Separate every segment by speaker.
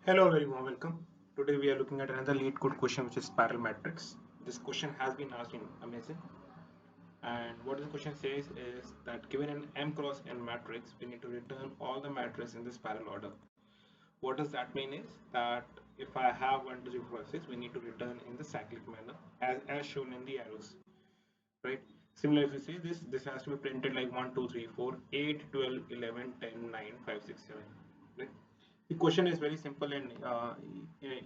Speaker 1: Hello, very warm welcome. Today we are looking at another LeetCode question, which is spiral matrix. This question has been asked in Amazon, and what this question says is that given an m cross n matrix, we need to return all the matrices in the spiral order. What does that mean is that if I have 1, 2, 3, 4, 5, 6, we need to return in the cyclic manner as shown in the arrows, right? Similar, if you see this has to be printed like 1, 2, 3, 4, 8, 12, 11, 10, 9, 5, 6, 7, right? The question is very simple and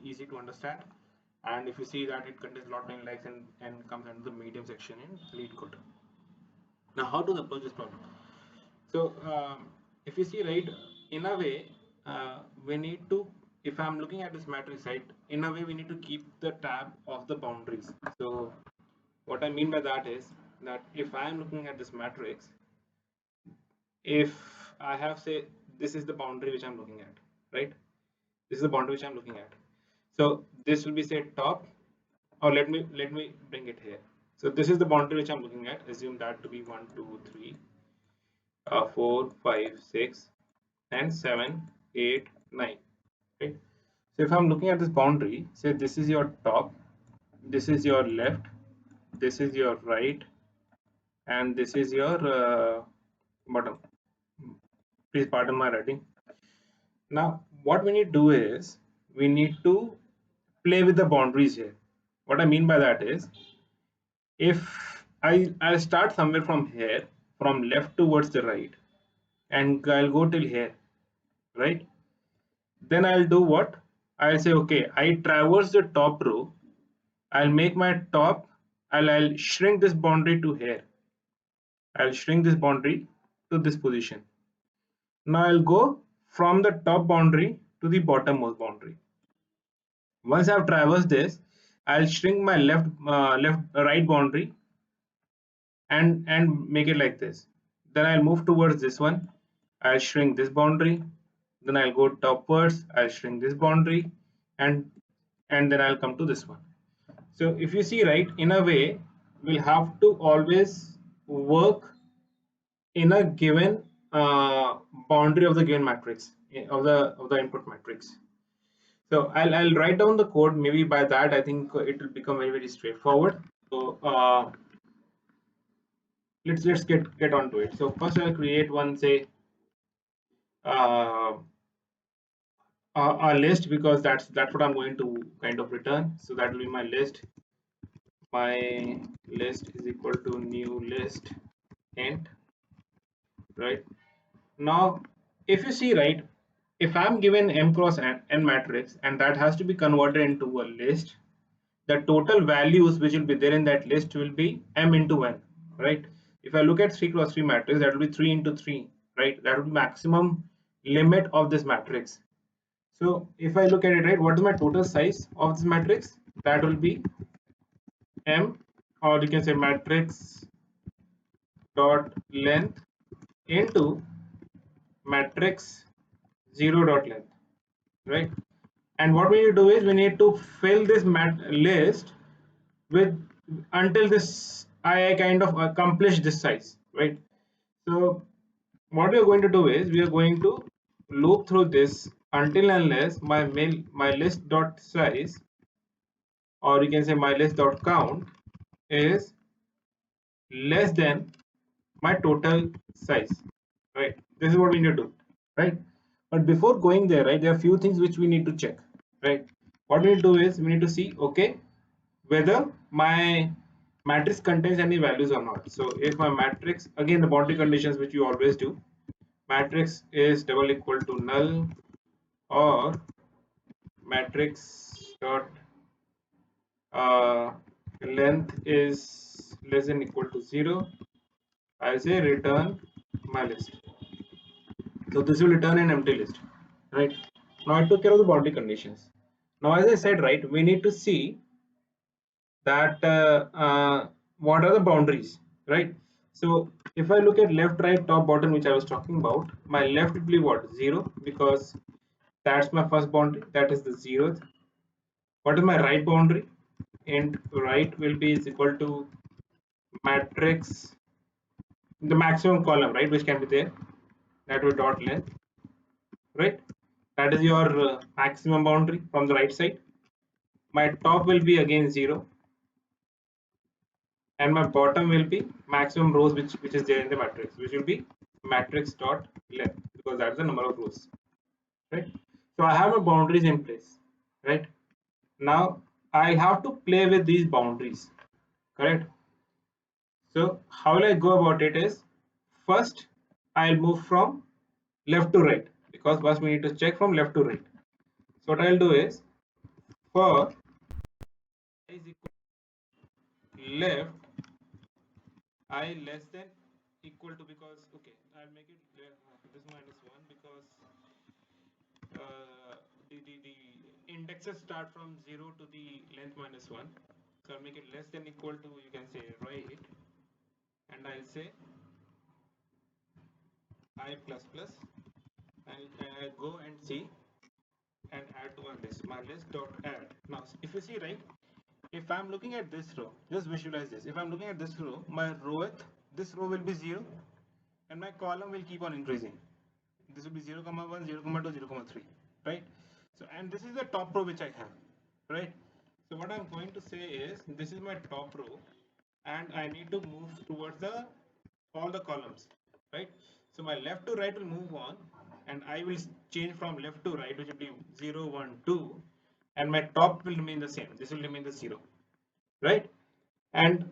Speaker 1: easy to understand. And if you see that it contains a lot many likes and comes under the medium section in LeetCode. Now, how to approach this problem? So, if you see, right, in a way, we need to, if I'm looking at this matrix, right, in a way, we need to keep the tab of the boundaries. So, what I mean by that is that if I'm looking at this matrix, if I have, say, this is the boundary which I'm looking at, right? This is the boundary which I'm looking at. So this will be say top, or let me bring it here. So this is the boundary which I'm looking at. Assume that to be 1, 2, 3, 4, 5, 6, and 7, 8, 9. Right. So if I'm looking at this boundary, say this is your top, this is your left, this is your right, and this is your bottom. Please pardon my writing. Now, what we need to do is we need to play with the boundaries here. What I mean by that is if I'll start somewhere from here, from left towards the right, and I'll go till here, right? Then I'll do what? I'll say, okay, I traverse the top row. I'll make my top, I'll shrink this boundary to here. I'll shrink this boundary to this position. Now I'll go from the top boundary to the bottommost boundary. Once I've traversed this, I'll shrink my right boundary and make it like this. Then I'll move towards this one. I'll shrink this boundary. Then I'll go topwards. I'll shrink this boundary, and then I'll come to this one. So if you see, right, in a way, we'll have to always work in a given boundary of the given matrix of the input matrix. So I'll write down the code. Maybe by that I think it will become very straightforward. So let's get on to it. So first I'll create one, say, uh, a list, because that's what I'm going to kind of return. So that will be my list. My list is equal to new list int, right? Now, if you see, right, if I'm given m cross n matrix and that has to be converted into a list, the total values which will be there in that list will be m into n, right? If I look at 3 cross 3 matrix, that will be 3 into 3, right? That will be maximum limit of this matrix. So if I look at it, right, what is my total size of this matrix? That will be m, or you can say matrix dot length into matrix 0 dot length, right? And what we need to do is we need to fill this list with until this I kind of accomplish this size, right? So what we are going to do is we are going to loop through this until unless my list dot size, or you can say my list dot count, is less than my total size, right? This is what we need to do, right? But before going there, right, there are a few things which we need to check, right? What we need to do is we need to see, okay, whether my matrix contains any values or not. So if my matrix, again the boundary conditions which you always do, matrix is double equal to null, or matrix dot length is less than equal to 0, I say return my list. So this will return an empty list, right? Now I took care of the boundary conditions. Now, as I said, right, we need to see that what are the boundaries, right? So if I look at left, right, top, bottom, which I was talking about, my left will be what? 0, because that's my first boundary, that is the 0th. What is my right boundary? And right will be is equal to matrix, the maximum column, right, which can be there, that will dot length, right? That is your maximum boundary from the right side. My top will be again 0, and my bottom will be maximum rows which is there in the matrix, which will be matrix dot length, because that's the number of rows, right? So I have my boundaries in place, right? Now I have to play with these boundaries, correct? So how will I go about it is, first I'll move from left to right, because first we need to check from left to right. So what I'll do is, for I is equal to left, I less than equal to, because okay, I'll make it this minus 1, because the indexes start from 0 to the length minus 1. So I'll make it less than equal to, you can say, right, and I'll say I plus plus, and I'll go and see and add to one list, my list dot add. Now if you see, right, if I'm looking at this row, just visualize this. If I'm looking at this row, my rowth, this row will be 0, and my column will keep on increasing. This will be 0 comma 1, 0 comma 2, 0 comma 3, right? So, and this is the top row which I have, right? So what I'm going to say is, this is my top row, and I need to move towards the all the columns, right? So my left to right will move on, and I will change from left to right, which will be 0, 1, 2, and my top will remain the same. This will remain the 0, right? And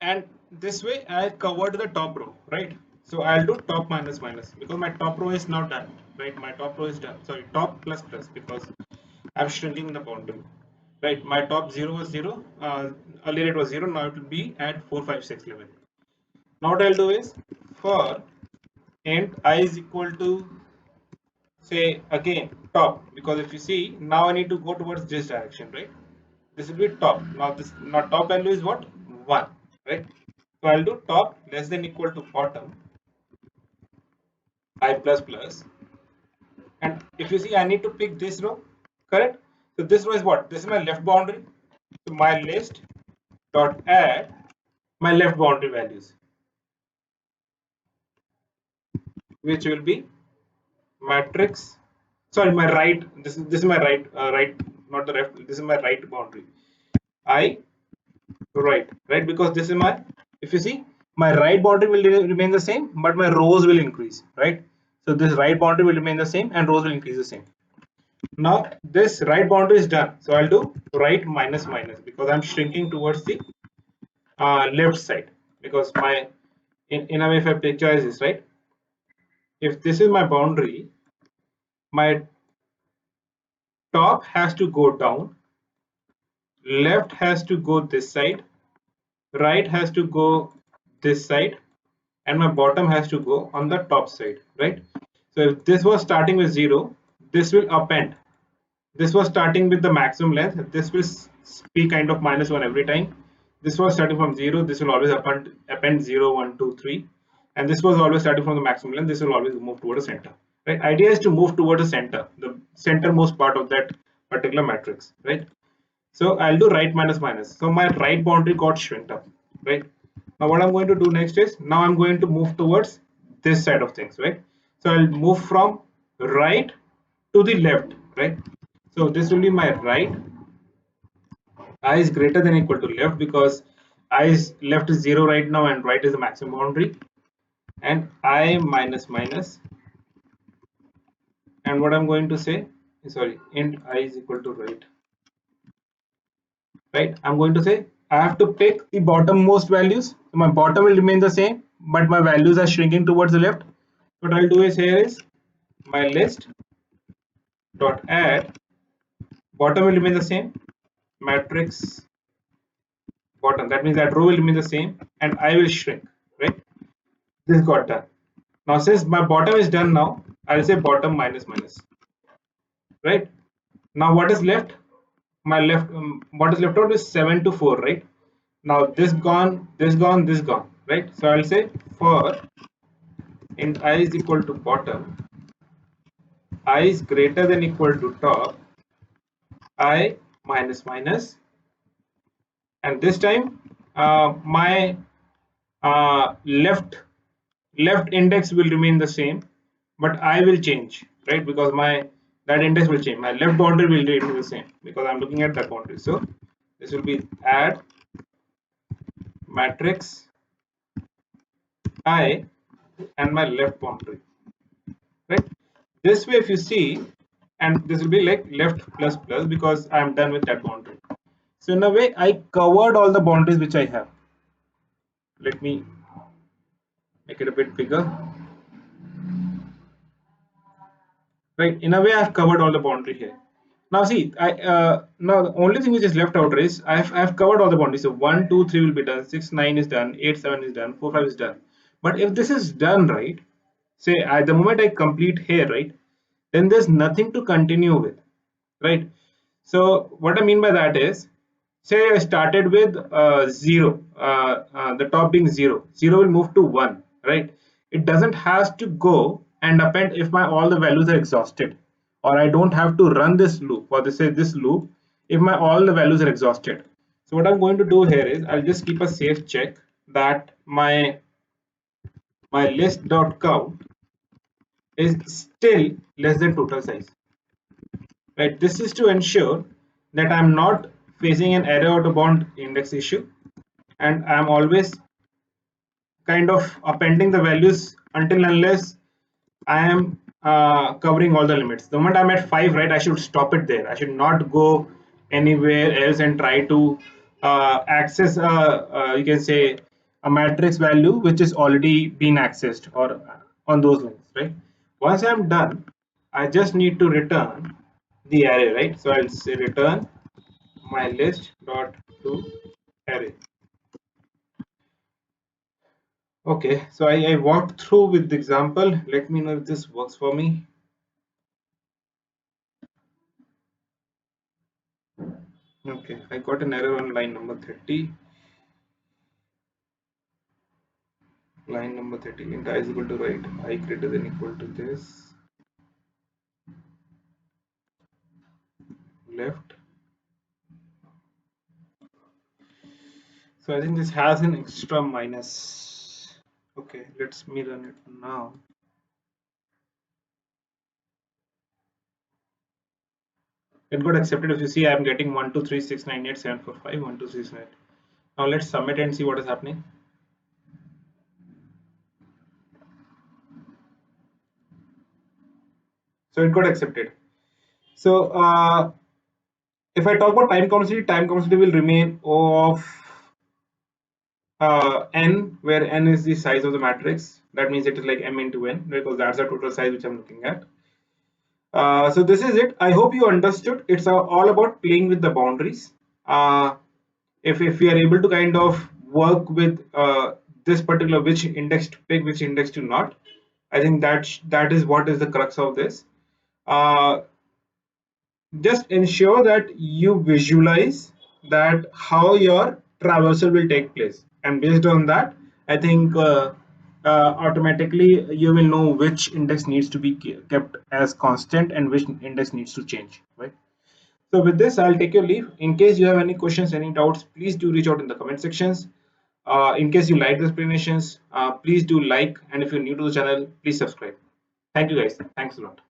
Speaker 1: and this way I covered the top row, right? So I'll do top minus minus, because my top row is now done, right? My top row is done. Sorry, top plus plus, because I'm shrinking the boundary, right? My top 0 was 0, earlier it was 0, now it will be at 4, 5, 6, 11. Now what I'll do is, for int I is equal to, say, again top, because if you see, now I need to go towards this direction, right? This will be top. Now this, now top value is what? 1, right? So I'll do top less than equal to bottom I plus plus, and if you see, I need to pick this row, correct? So this row is what? This is my left boundary. So my list dot add my left boundary values, which will be matrix, sorry, my right, this is my right, right, not the left, this is my right boundary, I right, because this is my, if you see, my right boundary will remain the same, but my rows will increase, right? So this right boundary will remain the same and rows will increase the same. Now this right boundary is done, so I'll do right minus minus, because I'm shrinking towards the left side, because my, in a way, if I picturize this, right, if this is my boundary, my top has to go down, left has to go this side, right has to go this side, and my bottom has to go on the top side, right? So if this was starting with 0, this will append. This was starting with the maximum length, this will be kind of minus 1 every time. This was starting from 0, this will always append 0, 1, 2, 3, and this was always starting from the maximum length, this will always move toward the center, right? Idea is to move toward the center, the centermost part of that particular matrix, right? So I'll do right minus minus. So my right boundary got shrunk up, right? Now what I'm going to do next is, now I'm going to move towards this side of things, right? So I'll move from right to the left, right? So this will be my right. I is greater than equal to left, because I is left is 0 right now and right is the maximum boundary. And I minus minus. And what I'm going to say, sorry, int I is equal to right. Right, I'm going to say I have to pick the bottommost values, so my bottom will remain the same, but my values are shrinking towards the left. What I'll do is, here is my list dot add, bottom will remain the same, matrix bottom, that means that row will remain the same, and I will shrink, right? This got done. Now since my bottom is done, now I'll say bottom minus minus, right? Now what is left? My left, what is left out is 7 to 4, right? Now this gone, this gone, this gone, right? So I'll say, for int I is equal to bottom, I is greater than equal to top, I minus minus, and this time my left index will remain the same, but I will change, right? Because my that index will change. My left boundary will remain the same because I'm looking at that boundary. So this will be add matrix I and my left boundary, right? This way, if you see, and this will be like left plus plus because I'm done with that boundary. So in a way, I covered all the boundaries which I have. Let me make it a bit bigger. Right, in a way I've covered all the boundary here. Now see, I now the only thing which is left out is I've covered all the boundaries. So 1 2 3 will be done, 6 9 is done, 8 7 is done, 4 5 is done. But if this is done, right, say at the moment I complete here, right, then there's nothing to continue with, right? So what I mean by that is, say I started with 0, the top being 0, 0 will move to 1, right? It doesn't have to go and append if my all the values are exhausted, or I don't have to run this loop, or this say this loop if my all the values are exhausted. So what I'm going to do here is I'll just keep a safe check that my list dot count is still less than total size, right? This is to ensure that I'm not facing an array out of bound index issue, and I'm always kind of appending the values until unless I am covering all the limits. The moment I'm at 5, right, I should stop it there. I should not go anywhere else and try to access you can say a matrix value which is already been accessed or on those lines, right? Once I'm done, I just need to return the array, right? So I'll say return my list dot to array. Okay, so I walked through with the example. Let me know if this works for me. Okay, I got an error on line number 30. Line number 30, int I is equal to right, I greater than equal to this, left. So I think this has an extra minus. Okay, let's me run it now. It got accepted. If you see, I'm getting 1 2 3 6 9 8 7 4 5 1 2 3 6 9. Now let's submit and see what is happening. So it got accepted. So if I talk about time complexity will remain O of n, where n is the size of the matrix. That means it is like m into n because that's the total size which I'm looking at. So this is it. I hope you understood. It's all about playing with the boundaries. If we are able to kind of work with this particular which index to pick, which index to not, I think that is what is the crux of this. Uh, just ensure that you visualize that how your traversal will take place, and based on that I think automatically you will know which index needs to be kept as constant and which index needs to change, right? So with this I'll take your leave. In case you have any questions, any doubts, please do reach out in the comment sections. In case you like the explanations, please do like, and if you're new to the channel, please subscribe. Thank you guys. Thanks a lot.